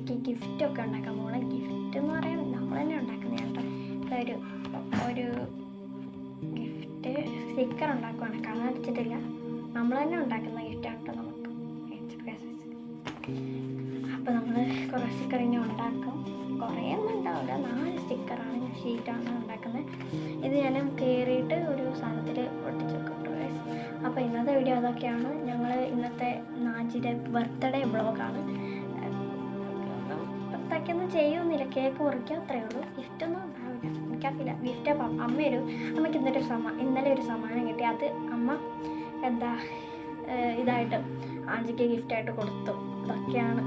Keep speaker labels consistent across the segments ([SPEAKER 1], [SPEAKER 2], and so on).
[SPEAKER 1] ആൻറ്റിക്ക് ഗിഫ്റ്റൊക്കെ ഉണ്ടാക്കാൻ പോകണം. ഗിഫ്റ്റ് എന്ന് പറയാൻ നമ്മൾ തന്നെ ഉണ്ടാക്കുന്നതാണ് കേട്ടോ. ഒരു ഗിഫ്റ്റ് സ്റ്റിക്കർ ഉണ്ടാക്കുവാണ്. കളർ അടിച്ചിട്ടില്ല, നമ്മൾ തന്നെ ഉണ്ടാക്കുന്ന ഗിഫ്റ്റാണ് കേട്ടോ നമുക്ക്. അപ്പോൾ നമ്മൾ കുറേ സ്റ്റിക്കർ ഇനി ഉണ്ടാക്കും. കുറേ ഒന്നും ഉണ്ടാവില്ല, 4 സ്റ്റിക്കറാണ് ഞാൻ ഷീറ്റാണ് ഉണ്ടാക്കുന്നത്. ഇത് ഞാൻ കയറിയിട്ട് ഒരു സാധനത്തിൽ ഒട്ടിച്ച് വെക്കും കേട്ടോ ഗൈസ്. അപ്പോൾ ഇന്നത്തെ വീഡിയോ അതൊക്കെയാണ്. ഞങ്ങൾ ഇന്നത്തെ നാജിയുടെ ബർത്ത്ഡേ വ്ളോഗാണ്. ബർത്ത്ഡേക്കൊന്നും ചെയ്യുന്നില്ല, കേക്ക് മുറിക്കുക, അത്രയേ ഉള്ളൂ. ഗിഫ്റ്റൊന്നും ഉണ്ടാവില്ല, എനിക്കറിയില്ല. ഗിഫ്റ്റ് അമ്മയ്ക്ക് ഇന്നലെ ഒരു സമ്മാനം കിട്ടി. അത് അമ്മ ഇതായിട്ട് ആൻറ്റിക്ക് ഗിഫ്റ്റായിട്ട് കൊടുത്തു. അതൊക്കെയാണ്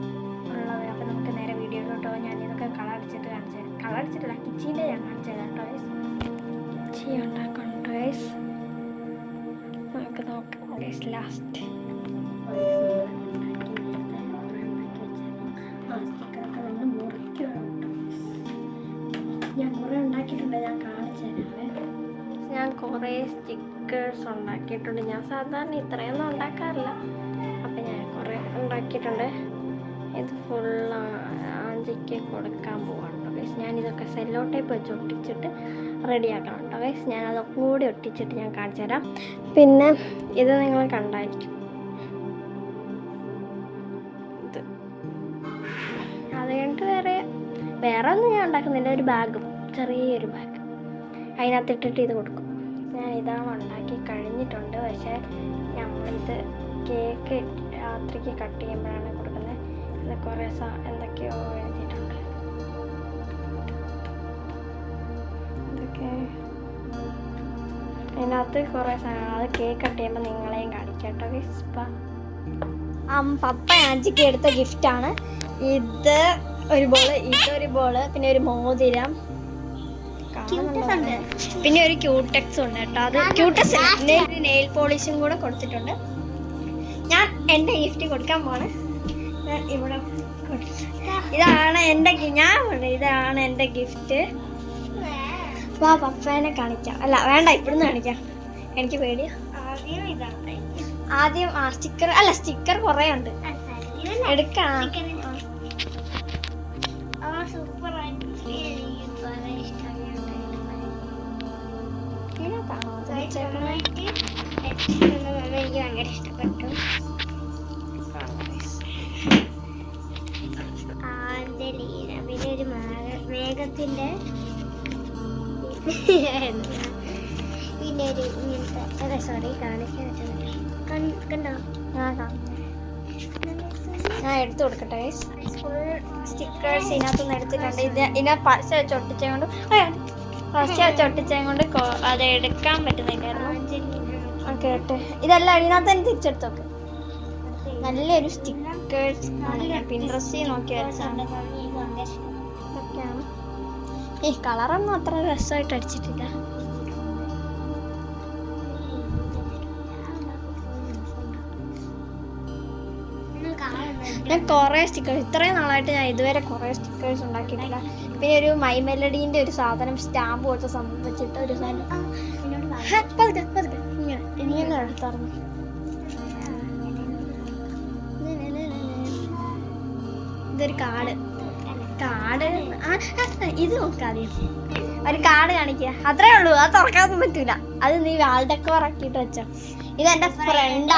[SPEAKER 1] ഉള്ളത്. അപ്പോൾ നമുക്ക് നേരെ വീഡിയോയിലോട്ടോ. ഞാൻ ഇതൊക്കെ കളറടിച്ചിട്ട് കാണിച്ചു തരാം. കളറടിച്ചിട്ടില്ല, കിച്ചീൻ്റെ ഞാൻ കാണിച്ചു തരാം കേട്ടോ ഗൈസ്. കിച്ചി ഉണ്ടാക്കണം ഗൈസ്. നമുക്ക് നോക്കാം ഗൈസ്. ലാസ്റ്റ് ഞാൻ കുറേ ഉണ്ടാക്കിയിട്ടുണ്ട്, ഞാൻ കാണിച്ചു തരാം. ഞാൻ കുറേ സ്റ്റിക്കേഴ്സ് ഉണ്ടാക്കിയിട്ടുണ്ട്. ഞാൻ സാധാരണ ഇത്രയൊന്നും ഉണ്ടാക്കാറില്ല, അപ്പം ഞാൻ കുറേ ഉണ്ടാക്കിയിട്ടുണ്ട്. ഇത് ഫുള്ള് ആൻറ്റിക്ക് കൊടുക്കാൻ പോവാണ് കേട്ടോ ഗൈസ്. ഞാനിതൊക്കെ സെല്ലോ ടേപ്പ് വെച്ച് ഒട്ടിച്ചിട്ട് റെഡിയാക്കണം കേട്ടോ ഗൈസ്. ഞാനതൊക്കെ കൂടി ഒട്ടിച്ചിട്ട് ഞാൻ കാണിച്ചു തരാം. പിന്നെ ഇത് നിങ്ങൾ കണ്ടായിരിക്കും. ഇത് അത് കഴിഞ്ഞിട്ട് വേറെ ഒന്നും ഞാൻ ഉണ്ടാക്കുന്നില്ല. ഒരു ബാഗും, ചെറിയൊരു ബാഗ്, അതിനകത്തിട്ടിട്ട് ഇത് കൊടുക്കും. ഞാൻ ഇതാണ് ഉണ്ടാക്കി കഴിഞ്ഞിട്ടുണ്ട്. പക്ഷേ നമ്മളിത് കേക്ക് രാത്രിക്ക് കട്ട് ചെയ്യുമ്പോഴാണ് കൊടുക്കുന്നത്. ഇത് കുറേ എന്തൊക്കെയോ എഴുതിയിട്ടുണ്ട്. ഇതൊക്കെ അതിനകത്ത് കുറേ സാധനങ്ങൾ. അത് കേക്ക് കട്ട് ചെയ്യുമ്പോൾ നിങ്ങളെയും കാണിക്കട്ടോ ഗൈസ്. പപ്പ ആൻറ്റിക്ക് എടുത്ത ഗിഫ്റ്റാണ് ഇത്. ഒരു ബോള്, ഇതൊരു ബോള്, പിന്നെ ഒരു മോതിരം, പിന്നെ ഒരു ക്യൂടെക്സ് ഉണ്ട് കേട്ടോ. അത് ക്യൂടെക്സ് ഒരു നെയിൽ പോളിഷും കൂടെ കൊടുത്തിട്ടുണ്ട്. ഞാൻ എൻ്റെ ഗിഫ്റ്റ് കൊടുക്കാൻ പോണ്. ഞാൻ ഇവിടെ ഇതാണ് എൻ്റെ ഗിഫ്റ്റ്. വാ പപ്പേനെ കാണിക്കാം. അല്ല വേണ്ട, ഇവിടുന്ന് കാണിക്കാം, എനിക്ക് പേടിയാ. ആദ്യം സ്റ്റിക്കർ കുറേ ഉണ്ട്, എടുക്കാം. എനിക്ക് ഭയങ്കര ഇഷ്ടപ്പെട്ടു. പിന്നെ ഒരു മേഘത്തിൻ്റെ പിന്നെ ഒരു ഇങ്ങനത്തെ സോറി കാണിക്കാൻ കണ്ടോ? ഞാൻ എടുത്തു കൊടുക്കട്ടെ. ഫുൾ സ്റ്റിക്കേഴ്സ് ഇതിനകത്തുനിന്ന് എടുത്തിട്ടുണ്ട്. ഇതിനെ പശ വെച്ച് ഒട്ടിച്ചുകൊണ്ട് അത് എടുക്കാൻ പറ്റുന്നില്ലായിരുന്നു കേട്ടെ. ഇതെല്ലാം ഇതിനകത്ത് തന്നെ തിരിച്ചെടുത്ത് നോക്ക്. നല്ലൊരു സ്റ്റിക്കേഴ്സ് ആണ്. ഞാൻ പിൻട്രസ്റ്റിൽ നോക്കി വരച്ചാണ്. ഇതൊക്കെയാണ്. ഈ കളറൊന്നും അത്ര രസമായിട്ട് അടിച്ചിട്ടില്ല. ഞാൻ കുറേ സ്റ്റിക്കേഴ്സ്, ഇത്രയും നാളായിട്ട് ഞാൻ ഇതുവരെ കുറേ സ്റ്റിക്കേഴ്സ് ഉണ്ടാക്കിയിട്ടില്ല. പിന്നെ ഒരു മൈ മെലഡീൻ്റെ ഒരു സാധനം, സ്റ്റാമ്പ് പോലത്തെ സംഭവിച്ചിട്ട് ഒരു സാധനം ഇങ്ങനെ എടുത്തായിരുന്നു. ഇതൊരു കാർഡ്. ഇത് നോക്കാതെ ഒരു കാർഡ് കാണിക്കുക, അത്രേ ഉള്ളൂ. അത് തുറക്കാനൊന്നും പറ്റൂല. അത് നീ വാൾ ഡെക്കോർ ആക്കിയിട്ട് വെച്ചോ. ഇതെൻ്റെ ഫ്രണ്ട്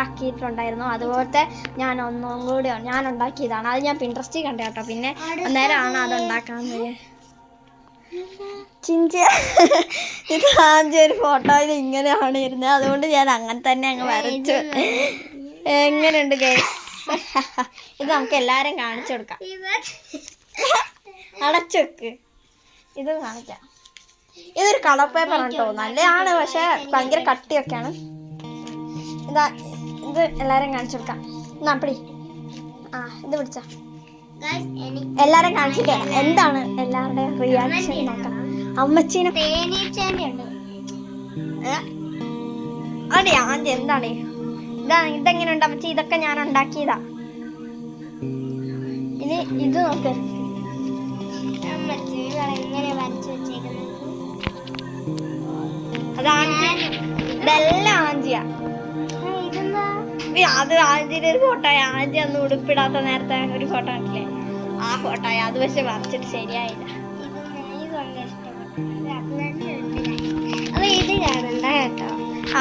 [SPEAKER 1] ആക്കിയിട്ടുണ്ടായിരുന്നു. അതുപോലത്തെ ഞാൻ ഒന്നും കൂടി ഞാൻ ഉണ്ടാക്കിയതാണ്. അത് ഞാൻ പിൻട്രസ്റ്റിൽ കണ്ട കേട്ടോ. പിന്നെ അന്നേരമാണ് അത് ഉണ്ടാക്കാന്ന്. ഇത് ആദ്യം ഒരു ഫോട്ടോയിൽ ഇങ്ങനെയാണ് ഇരുന്നത്, അതുകൊണ്ട് ഞാൻ അങ്ങനെ തന്നെ അങ്ങ് വരച്ചു. എങ്ങനെയുണ്ട് ഗൈസ്? ഇത് നമുക്ക് എല്ലാവരും കാണിച്ചു കൊടുക്കാം. അടച്ചു വെക്ക്. ഇത് കാണിക്കാം. ഇതൊരു കളർ പേപ്പർ കേട്ടോ, നല്ലതാണ്. പക്ഷെ ഭയങ്കര കട്ടിയൊക്കെയാണ്. ഇത് എല്ലാരും കാണിച്ചു കൊടുക്കാം. പിടി. ഇത് പിടിച്ച എല്ലാരും കാണിച്ചിട്ട് എന്താണ് എല്ലാവരുടെയും റിയാക്ഷൻ നോക്കാം. അമ്മച്ചീനെ അതെ ആദ്യം എന്താണ് ഇതെങ്ങനെയുണ്ട് അമ്മച്ചി? ഇതൊക്കെ ഞാൻ ഉണ്ടാക്കിയതാ. ഇനി ഇത് നോക്ക്. അതാണ് ഇതെല്ലാം ആഞ്ചിയാ. അത് ആദ്യത്തെ ഒരു ഫോട്ടോയ. ആദ്യം അന്ന് ഉടുപ്പിടാത്ത നേരത്തെ ഒരു ഫോട്ടോ കണ്ടില്ലേ, ആ ഫോട്ടോയ. അത് പക്ഷെ വരച്ചിട്ട് ശരിയായില്ല.
[SPEAKER 2] അപ്പൊ ഇത് കാണണ്ട കേട്ടോ.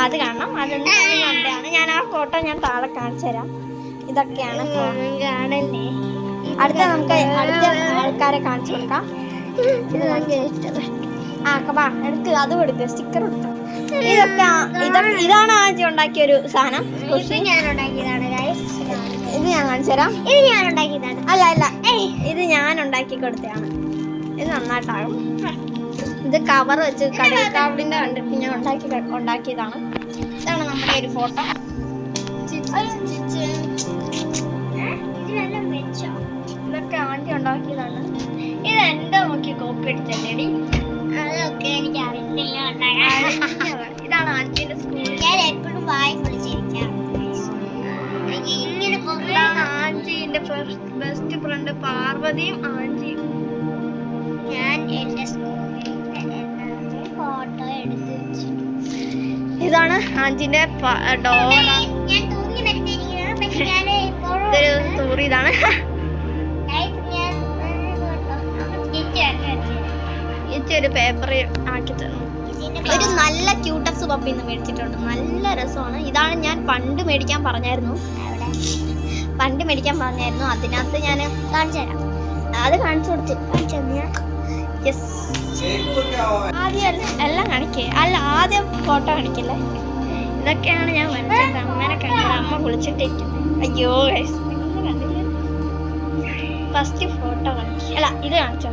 [SPEAKER 1] അത് കാണണം. അതെന്താണ് ഞാൻ ആ ഫോട്ടോ ഞാൻ താഴെ കാണിച്ചു തരാം. ഇതൊക്കെയാണ്
[SPEAKER 2] കാണല്ലേ.
[SPEAKER 1] അടുത്ത നമുക്ക് അടുത്ത ആൾക്കാരെ കാണിച്ചു കൊടുക്കാം.
[SPEAKER 2] ഇത് നമുക്ക് ഇഷ്ടപ്പെട്ടു.
[SPEAKER 1] വാ എടുക്ക്, അതും എടുക്ക്, സ്റ്റിക്കർ എടുത്തു. ഇതാണ് ആദ്യം ഉണ്ടാക്കിയ ഒരു സാധനം.
[SPEAKER 2] ഞാൻ ഉണ്ടാക്കിയതാണ് ഗൈസ്.
[SPEAKER 1] ഇത് ഞാൻ കാണിച്ചു തരാം.
[SPEAKER 2] ഇത് ഞാൻ ഉണ്ടാക്കിയതാണ്.
[SPEAKER 1] അല്ല ഇത് ഞാൻ ഉണ്ടാക്കി കൊടുത്തതാണ്. ഇത് നന്നായിട്ടാകും. ഇത് കവർ വെച്ച് കടൽക്കാവിടിന്റെ കണ്ടിട്ട് ഞാൻ ഉണ്ടാക്കിയതാണ്. ഇതാണ് നമ്മുടെ ഒരു ഫോട്ടോ. ഇതൊക്കെ ആണ്ടി ഉണ്ടാക്കിയതാണ്. ഇത് എന്റെ നോക്കി കോപ്പി അടിച്ചല്ലേടി.
[SPEAKER 2] അതൊക്കെ എനിക്ക് അറിയത്തില്ല.
[SPEAKER 1] ഇതാണ് ആന്റിന്റെ സ്കൂൾ.
[SPEAKER 2] ഞാൻ എപ്പോഴും വായി വിളിച്ചിരിക്കാറുണ്ട്. ഇങ്ങനെ
[SPEAKER 1] ആന്റിന്റെ ബെസ്റ്റ് ഫ്രണ്ട് പാർവതിയും ആന്റിയും.
[SPEAKER 2] ഞാൻ എന്റെ സ്കൂളിൽ ഫോട്ടോ എടുത്ത് വെച്ചിട്ടുണ്ട്.
[SPEAKER 1] ഇതാണ് ആന്റിന്റെ ഡോറ.
[SPEAKER 2] ഞാൻ തൂങ്ങി മരിച്ചിരിക്കുന്നത്. പക്ഷെ ഞാൻ ഇപ്പോഴും
[SPEAKER 1] ഇതൊരു സ്റ്റോറി. ഇതാണ് ഒരു പേപ്പർ ആക്കി തന്നു. ഒരു നല്ല ക്യൂട്ടക്സ് പപ്പിന്ന് മേടിച്ചിട്ടുണ്ട്. നല്ല രസമാണ്. ഇതാണ് ഞാൻ പണ്ട് മേടിക്കാൻ പറഞ്ഞായിരുന്നു. അതിനകത്ത് ഞാൻ കാണിച്ചു തരാം. അത് കാണിച്ചു കൊടുത്തു. ആദ്യം എല്ലാം കാണിക്കേ. അല്ല, ആദ്യം ഫോട്ടോ കാണിക്കല്ലേ. ഇതൊക്കെയാണ് ഞാൻ വരച്ചത്. അമ്മേനെ കണ്ടത്. അമ്മ കുളിച്ചിട്ടിരിക്കുന്നത്. അയ്യോ ഫസ്റ്റ് ഫോട്ടോ കാണിച്ചു. അല്ല, ഇത് കാണിച്ചോ.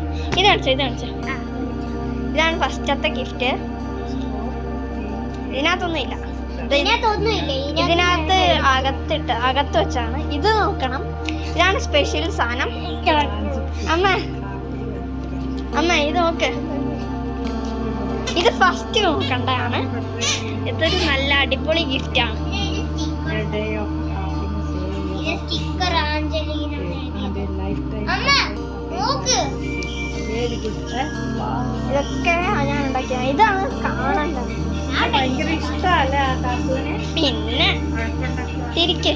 [SPEAKER 1] ഇതാണ് ഫസ്റ്റത്തെ ഗിഫ്റ്റ്. ഇതിനകത്തൊന്നുമില്ല. ഇതിനകത്ത് അകത്ത് വെച്ചാണ്. ഇത് നോക്കണം. ഇതാണ് സ്പെഷ്യൽ സാധനം. അമ്മ ഇത് നോക്ക്. ഇത് ഫസ്റ്റ് നോക്കണ്ടാണ്. ഇതൊരു നല്ല അടിപൊളി ഗിഫ്റ്റ് ആണ്. ഇതൊക്കെ ഞാൻ ഉണ്ടാക്കിയ. ഇതാണ് കാണേണ്ടത്. പിന്നെ തിരിക്ക്.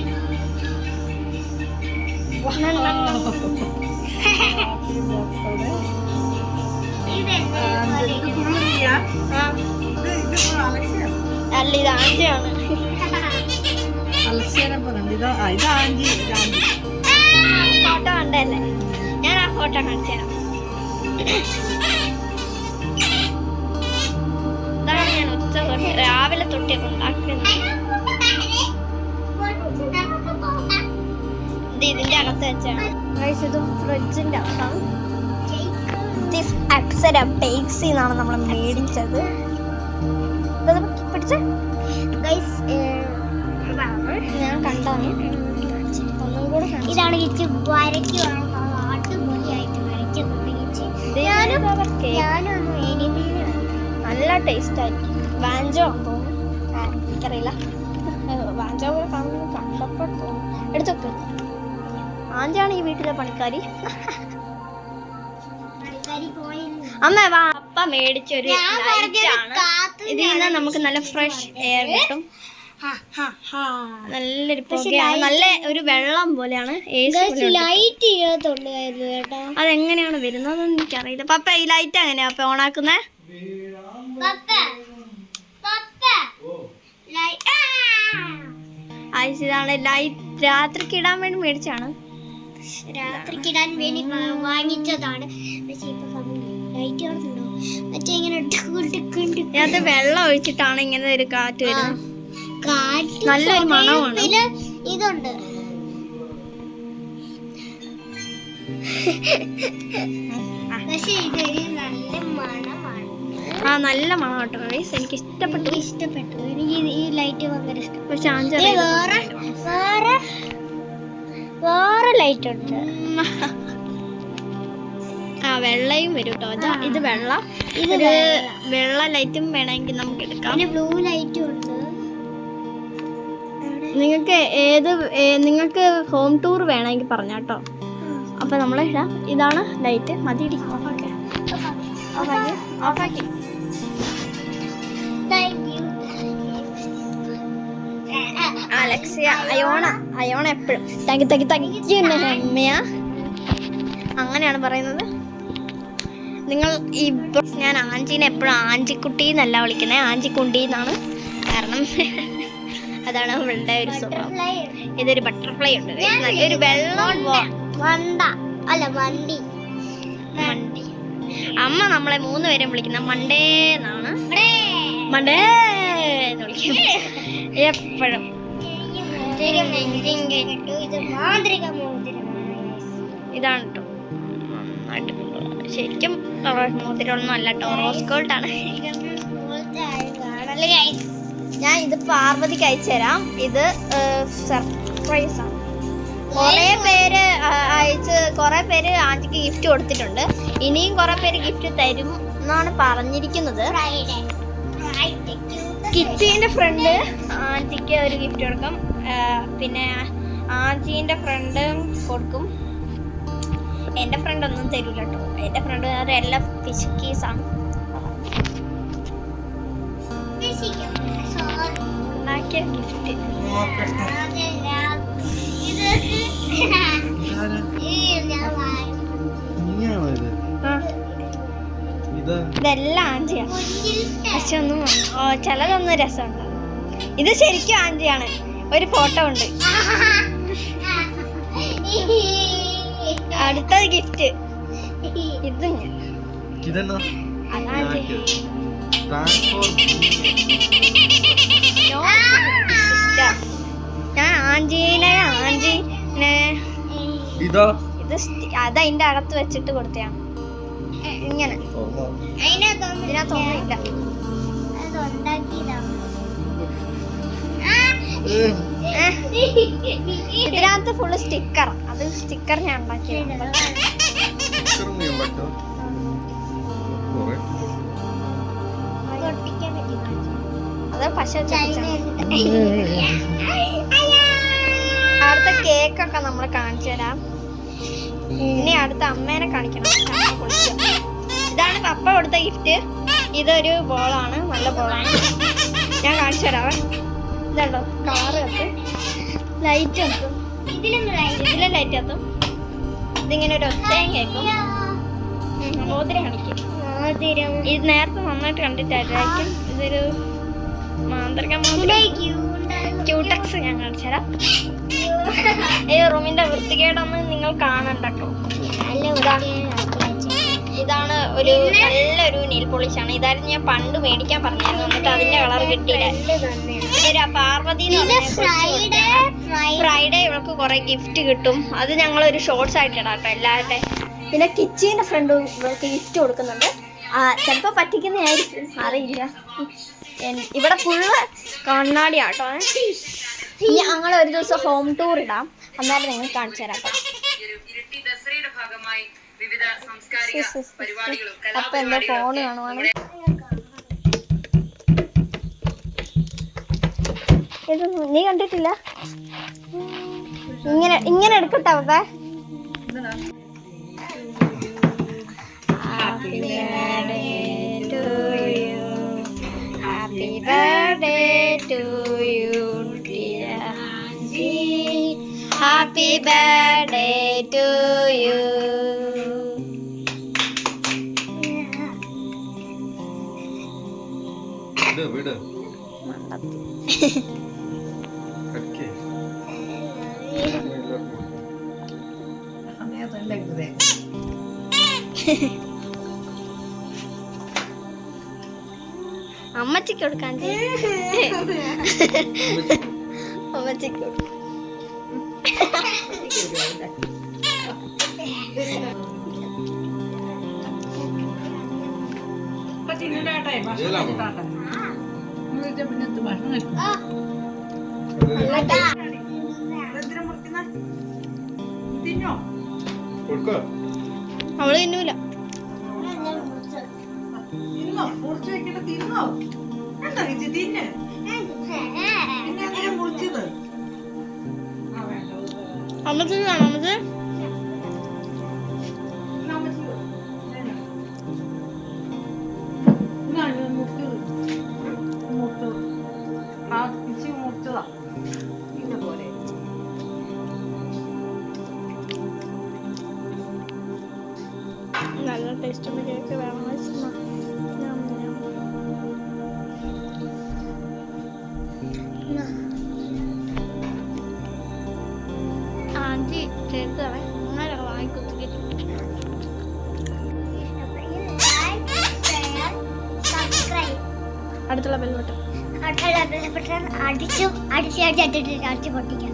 [SPEAKER 1] അല്ല, ഇത് ആന്റിയാണ്. ഫോട്ടോ കണ്ടല്ലേ. ഞാൻ ആ ഫോട്ടോ കാണിച്ചു തരാം. ഇതാണ് ഞാൻ ഉച്ച തൊട്ട് രാവിലെ തൊട്ടൊക്കെ ഉണ്ടാക്കുന്നത്. ഇത് ഇതിന്റെ അകത്ത് വെച്ചാണ്. ഇത് ഫ്രിഡ്ജിന്റെ അകത്താണ്. അക്ഷര ബേക്സി എന്നാണ് നമ്മൾ മേടിച്ചത്. പിടിച്ച ഞാൻ കണ്ടാണ്. ഒന്നും കൂടെ
[SPEAKER 2] ഇതാണ് കിച്ച് വരയ്ക്കുവാണ്.
[SPEAKER 1] നല്ല ടേസ്റ്റ് ആയിരിക്കും. വാഞ്ചോ എനിക്കറിയില്ല. വാഞ്ചോ പോലെ കാണുന്നു. കണ്ടപ്പോൾ തോന്നുന്നു. എടുത്തൊക്കെ. ആഞ്ചാണ് ഈ വീട്ടിലെ പണിക്കാരി. അമ്മ അപ്പ മേടിച്ചൊരു ലൈറ്റാണ്. ഇതിൽ നിന്ന് നമുക്ക് നല്ല ഫ്രഷ് എയർ കിട്ടും. നല്ലൊരു പുകയാണ്. നല്ല ഒരു വെള്ളം പോലെയാണ്. അതെങ്ങനെയാണ് വരുന്നതെന്ന് എനിക്കറിയില്ല. പപ്പ ഈ ലൈറ്റ് എങ്ങനെയാ പപ്പ ഓണാക്കുന്നേ? ഇതാണ് ലൈറ്റ്. രാത്രിക്ക് ഇടാൻ വേണ്ടി മേടിച്ചാണ്.
[SPEAKER 2] രാത്രിക്കിടാൻ വേണ്ടി വാങ്ങിച്ചതാണ്. പക്ഷേ ഇപ്പൊ ലൈറ്റ് കാണുന്നുണ്ടോ? മറ്റേ ഇങ്ങനെ
[SPEAKER 1] ഇതിനകത്ത് വെള്ളം ഒഴിച്ചിട്ടാണ് ഇങ്ങനെ ഒരു കാറ്റ് വരുന്നത്. നല്ലൊരു മണമാണ്.
[SPEAKER 2] ഇതുണ്ട്. പക്ഷേ ഇതൊരു നല്ല മണമാണ്.
[SPEAKER 1] നല്ല മണം കേട്ടോ. എനിക്ക് ഇഷ്ടപ്പെട്ടു.
[SPEAKER 2] എനിക്ക് ഈ ലൈറ്റ് ഭയങ്കര ഇഷ്ടം.
[SPEAKER 1] പക്ഷെ
[SPEAKER 2] വേറെ ലൈറ്റ് ഉണ്ട്.
[SPEAKER 1] വെള്ളയും വരും കേട്ടോ. ഇത് വെള്ള. വെള്ള ലൈറ്റും വേണമെങ്കിൽ നമുക്ക് എടുക്കാം.
[SPEAKER 2] ബ്ലൂ ലൈറ്റും ഉണ്ട്.
[SPEAKER 1] നിങ്ങൾക്ക് ഹോം ടൂർ വേണമെങ്കിൽ പറഞ്ഞാട്ടോ. അപ്പൊ നമ്മൾ ഇടാം. ഇതാണ് ലൈറ്റ്. മതി. ഓഫാക്കി. അലക്സിയ അയോണ എപ്പോഴും തകിക്കുന്ന അമ്മയാ അങ്ങനെയാണ് പറയുന്നത്. നിങ്ങൾ ഇപ്പോൾ ഞാൻ ആൻറ്റീനെ എപ്പോഴും ആൻറ്റിക്കുട്ടി എന്നല്ല വിളിക്കുന്നത്, ആൻറ്റിക്കുണ്ടി എന്നാണ്. കാരണം അതാണ് അവളുടെ ഒരു സ്വഭാവം. ഇതൊരു ബട്ടർഫ്ലൈ ഉണ്ട്, നല്ലൊരു വെള്ളം
[SPEAKER 2] വണ്ടി.
[SPEAKER 1] അമ്മ നമ്മളെ 3 പേരും വിളിക്കുന്ന മണ്ടേ എന്നാണ്. മണ്ടേ എന്ന് വിളിക്കും എപ്പോഴും. ഇതാണ് കേട്ടോ നന്നായിട്ട് ശരിക്കും മോതിരമൊന്നും അല്ല കേട്ടോ, റോസ് ഗോൾഡാണ്. ഞാൻ ഇത് പാർവതിക്ക് അയച്ചു തരാം. ഇത് സർപ്രൈസ് ആണ്. കുറെ പേര് ആന്റിക്ക് ഗിഫ്റ്റ് കൊടുത്തിട്ടുണ്ട്. ഇനിയും കുറെ പേര് ഗിഫ്റ്റ് തരും എന്നാണ് പറഞ്ഞിരിക്കുന്നത്. കിച്ചിന്റെ ഫ്രണ്ട് ആന്റിക്ക് ഒരു ഗിഫ്റ്റ് കൊടുക്കും, പിന്നെ ആന്റീൻ്റെ ഫ്രണ്ട് കൊടുക്കും. എൻ്റെ ഫ്രണ്ട് ഒന്നും തരൂല കേട്ടോ, എൻ്റെ ഫ്രണ്ട് എല്ലാം പിശുക്കീസാണ്. ഉണ്ടാക്കിയ ഗിഫ്റ്റ് ഇതെല്ലാം ആൻറ്റിയാണ്. പക്ഷെ ഒന്നും ചിലതൊന്നും രസമുണ്ട്. ഇത് ശരിക്കും ആൻറ്റിയാണ്. ഒരു ഫോട്ടോ ഉണ്ട്. അടുത്ത ഗിഫ്റ്റ് ഇത് ഞാൻ ആൻറ്റീനെ ഇത് അതതിന്റെ അകത്ത് വെച്ചിട്ട് കൊടുത്തതാണ്. ഇങ്ങനെ ഇതിനകത്തൊന്നുമില്ല. ഇതിനകത്ത് ഫുള്ള് സ്റ്റിക്കർ. അത് സ്റ്റിക്കർ ഞാൻ ഉണ്ടാക്കിയത്. അത് പക്ഷെ അടുത്ത കേക്കൊക്കെ നമ്മൾ കാണിച്ചു തരാം. ഇനി അടുത്ത അമ്മേനെ കാണിക്കണം. ഇതാണ് പപ്പ കൊടുത്ത ഗിഫ്റ്റ്. ഇതൊരു ബോളാണ്, നല്ല ബോളാണ്. ഞാൻ കാണിച്ചു തരാവേ. ഇതുണ്ടോ കളറ് കത്തും, ലൈറ്റ് കത്തും, ഇതിലും ലൈറ്റ് കത്തും. ഇതിങ്ങനെ ഒരു ഒച്ചയും കേൾക്കും. മോതിരം കാണിക്കും. ഇത് നേരത്തെ നന്നായിട്ട് കണ്ടിട്ടായിരിക്കും. ഇതൊരു മാന്ത്രിക ക്യൂടെക്സ് ഞാൻ കാണിച്ചു തരാം. ഈ റൂമിന്റെ വൃത്തികേടൊന്നും നിങ്ങൾ കാണണ്ട കേട്ടോ. ഇതാണ് ഒരു നല്ലൊരു നെയിൽ പോളിഷാണ്. ഇതായിരുന്നു ഞാൻ പണ്ട് മേടിക്കാൻ പറഞ്ഞായിരുന്നു, എന്നിട്ട് അതിന്റെ കളർ കിട്ടിയില്ല. ഇതൊരു പാർവതി ഫ്രൈഡേ ഇവൾക്ക് കുറെ ഗിഫ്റ്റ് കിട്ടും. അത് ഞങ്ങളൊരു ഷോർട്സ് ആയിട്ട് ഇടാം കേട്ടോ എല്ലാവരുടെ. പിന്നെ കിച്ചിന്റെ ഫ്രണ്ട് ഇവൾക്ക് ഗിഫ്റ്റ് കൊടുക്കുന്നുണ്ട്. ചിലപ്പോൾ പറ്റിക്കുന്നതായിരിക്കും, അറിയില്ല. ഇവിടെ ഫുള്ള് കണ്ണാടിയാട്ടോ. ഇനി ഞങ്ങൾ ഒരു ദിവസം ഹോം ടൂർ ഇടാം, അന്നേരം നിങ്ങൾ കാണിച്ചു തരാം. അപ്പൊ എന്റെ ഫോണ് കാണുവാണ്. ഇതൊന്നും നീ കണ്ടിട്ടില്ല. ഇങ്ങനെ എടുക്കട്ടെ അവക്കെ. Happy birthday to you. Happy birthday to you, dear Angie. Happy birthday to you.
[SPEAKER 3] വിട് ഓക്കേ
[SPEAKER 1] അമ്മച്ചിക്ക് കൊടുക്കാൻ അമ്മച്ചിക്ക് കൊടുക്കാം. അവള് തിന്നൂല. അമ്മച്ചി കാണോ? അമ്മച്ചി നല്ല ടേസ്റ്റുള്ള കേക്ക് വേണം വെച്ചാൽ ആദ്യ കേക്ക് അങ്ങനെ വാങ്ങിക്കുത്തി അടുത്തുള്ള ബെൽ ബട്ടൺ
[SPEAKER 2] അടിച്ചു പൊട്ടിക്കാം.